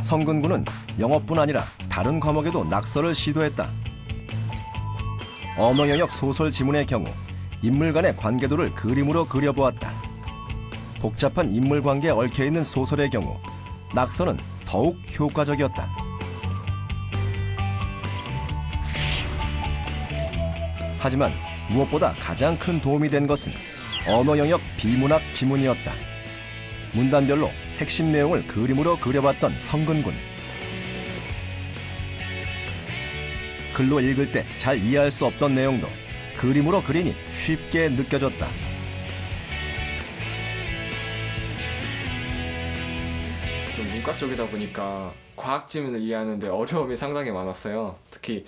성근군은 영어뿐 아니라 다른 과목에도 낙서를 시도했다. 언어 영역 소설 지문의 경우 인물 간의 관계도를 그림으로 그려보았다. 복잡한 인물 관계에 얽혀있는 소설의 경우 낙서는 더욱 효과적이었다. 하지만 무엇보다 가장 큰 도움이 된 것은 언어 영역 비문학 지문이었다. 문단별로 핵심 내용을 그림으로 그려봤던 성근군. 글로 읽을 때 잘 이해할 수 없던 내용도 그림으로 그리니 쉽게 느껴졌다. 좀 문과 쪽이다 보니까 과학 지문을 이해하는데 어려움이 상당히 많았어요. 특히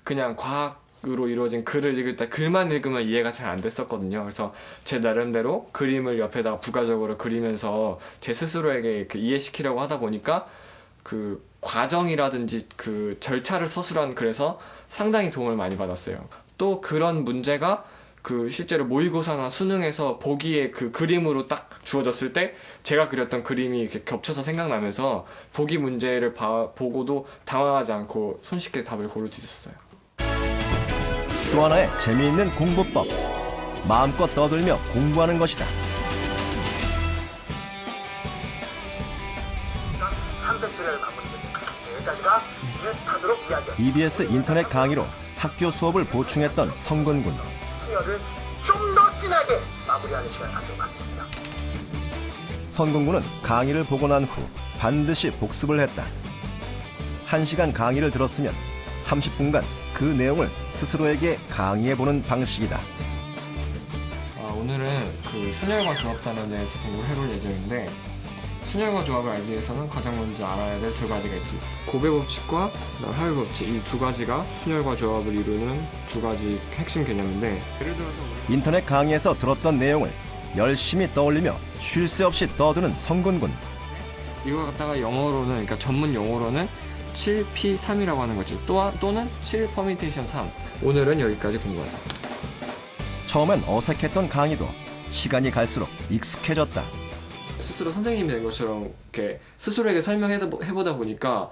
그냥 과학으로 이루어진 글을 읽을 때 글만 읽으면 이해가 잘 안 됐었거든요. 그래서 제 나름대로 그림을 옆에다가 부가적으로 그리면서 제 스스로에게 이해시키려고 하다 보니까 그 과정이라든지 그 절차를 서술한 글에서 상당히 도움을 많이 받았어요. 또 그런 문제가 그 실제로 모의고사나 수능에서 보기에 그 그림으로 딱 주어졌을 때 제가 그렸던 그림이 이렇게 겹쳐서 생각나면서 보기 문제를 보고도 당황하지 않고 손쉽게 답을 고를 수 있었어요. 또 하나의 재미있는 공부법. 마음껏 떠들며 공부하는 것이다. 300표를 마무리했습니다. 여기까지가 이웃하도록 이야기합니다. EBS 인터넷 강의로 학교 수업을 보충했던 성근군. 수혈을 좀 더 진하게 마무리하는 시간을 갖도록 하겠습니다. 성근군은 강의를 보고 난 후 반드시 복습을 했다. 1시간 강의를 들었으면 30분간 그 내용을 스스로에게 강의해보는 방식이다. 오늘은 그 순혈과 조합단에 대해서 공부를 해볼 예정인데, 순혈과 조합을 알기 위해서는 가장 먼저 알아야 될 두 가지가 있지. 고배 법칙과 하열 법칙, 이 두 가지가 순혈과 조합을 이루는 두 가지 핵심 개념인데, 예를 들어서 인터넷 강의에서 들었던 내용을 열심히 떠올리며 쉴 새 없이 떠드는 성근군. 이거 갖다가 영어로는, 그러니까 전문 용어로는 7P3이라고 하는 거지. 또는 7퍼미테이션 3. 오늘은 여기까지 공부하자. 처음엔 어색했던 강의도 시간이 갈수록 익숙해졌다. 스스로 선생님이 된 것처럼 이렇게 스스로에게 설명해보다 보니까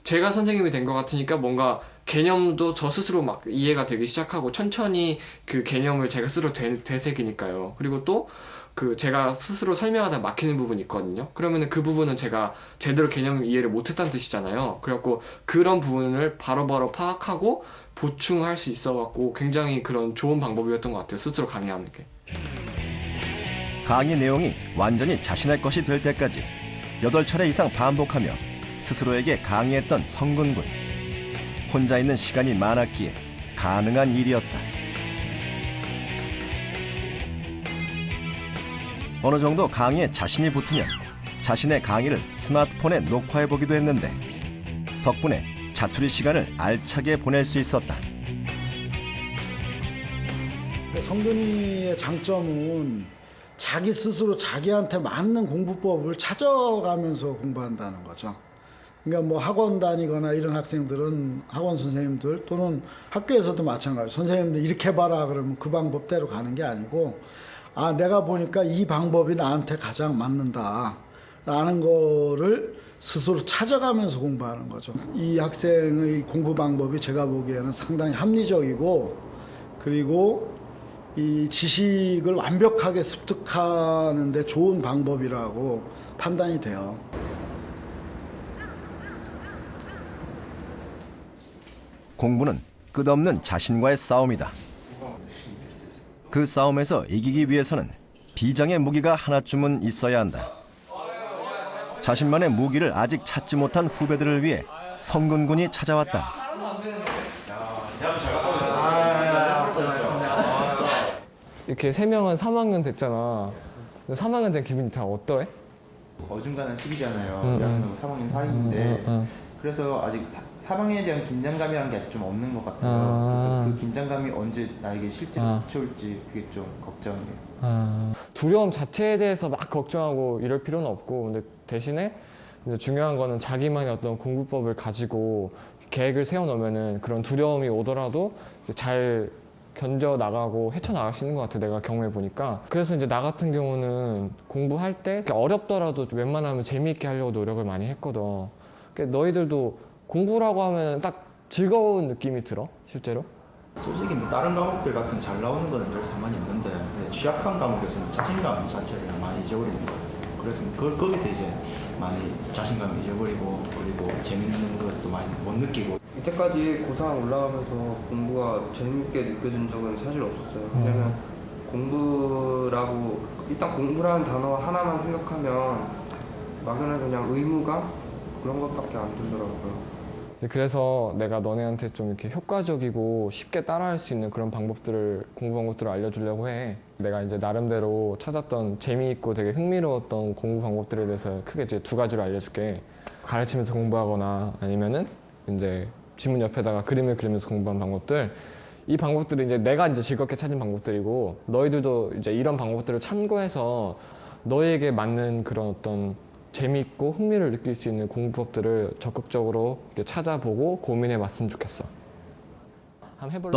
제가 선생님이 된 것 같으니까 뭔가 개념도 저 스스로 막 이해가 되기 시작하고 천천히 그 개념을 제가 스스로 되새기니까요. 그리고 또 그 제가 스스로 설명하다 막히는 부분이 있거든요. 그러면은 그 부분은 제가 제대로 개념 이해를 못했다는 뜻이잖아요. 그래갖고 그런 부분을 바로바로 파악하고 보충할 수 있어갖고 굉장히 그런 좋은 방법이었던 것 같아요. 스스로 강의하는 게. 강의 내용이 완전히 자신의 것이 될 때까지 8차례 이상 반복하며 스스로에게 강의했던 성근군. 혼자 있는 시간이 많았기에 가능한 일이었다. 어느 정도 강의에 자신이 붙으면 자신의 강의를 스마트폰에 녹화해보기도 했는데 덕분에 자투리 시간을 알차게 보낼 수 있었다. 성근이의 장점은 자기 스스로 자기한테 맞는 공부법을 찾아가면서 공부한다는 거죠. 그러니까 뭐 학원 다니거나 이런 학생들은 학원 선생님들 또는 학교에서도 마찬가지. 선생님들 이렇게 해봐라 그러면 그 방법대로 가는 게 아니고, 아 내가 보니까 이 방법이 나한테 가장 맞는다 라는 거를 스스로 찾아가면서 공부하는 거죠. 이 학생의 공부 방법이 제가 보기에는 상당히 합리적이고, 그리고 이 지식을 완벽하게 습득하는 데 좋은 방법이라고 판단이 돼요. 공부는 끝없는 자신과의 싸움이다. 그 싸움에서 이기기 위해서는 비장의 무기가 하나쯤은 있어야 한다. 자신만의 무기를 아직 찾지 못한 후배들을 위해 성근군이 찾아왔다. 이렇게 3명은 3학년 됐잖아. 3학년 된 기분이 다 어떠해? 어중간한 시기잖아요. 1학년 3학년 사이인데 그래서 아직 3학년에 대한 긴장감이라는 게 아직 좀 없는 것 같아요. 그래서 그 긴장감이 언제 나에게 실제로 닥쳐올지 그게 좀 걱정이에요. 두려움 자체에 대해서 막 걱정하고 이럴 필요는 없고, 근데 대신에 이제 중요한 거는 자기만의 어떤 공부법을 가지고 계획을 세워놓으면은 그런 두려움이 오더라도 잘 견뎌 나가고 헤쳐나갈 수 있는 것 같아, 내가 경험해 보니까. 그래서 이제 나 같은 경우는 공부할 때 어렵더라도 웬만하면 재미있게 하려고 노력을 많이 했거든. 그러니까 너희들도 공부라고 하면 딱 즐거운 느낌이 들어? 실제로? 솔직히 뭐 다른 과목들 같은 잘 나오는 거는 별 상관이 없는데 취약한 과목에서는 자신감 자체를 많이 잊어버리는 것 같아요. 그래서 거기서 이제 많이 자신감을 잊어버리고 그리고 재밌는 것도 많이 못 느끼고. 이때까지 고3 올라가면서 공부가 재밌게 느껴진 적은 사실 없었어요. 왜냐면 공부라고 일단 공부라는 단어 하나만 생각하면 막연한 그냥 의무감 그런 것밖에 안 들더라고요. 그래서 내가 너네한테 좀 이렇게 효과적이고 쉽게 따라할 수 있는 그런 방법들을, 공부 방법들을 알려주려고 해. 내가 이제 나름대로 찾았던 재미있고 되게 흥미로웠던 공부 방법들에 대해서 크게 이제 2가지로 알려줄게. 가르치면서 공부하거나 아니면은 이제 지문 옆에다가 그림을 그리면서 공부한 방법들. 이 방법들은 이제 내가 이제 즐겁게 찾은 방법들이고, 너희들도 이제 이런 방법들을 참고해서 너희에게 맞는 그런 어떤 재미있고 흥미를 느낄 수 있는 공부법들을 적극적으로 이렇게 찾아보고 고민해 봤으면 좋겠어. 한번 해볼래?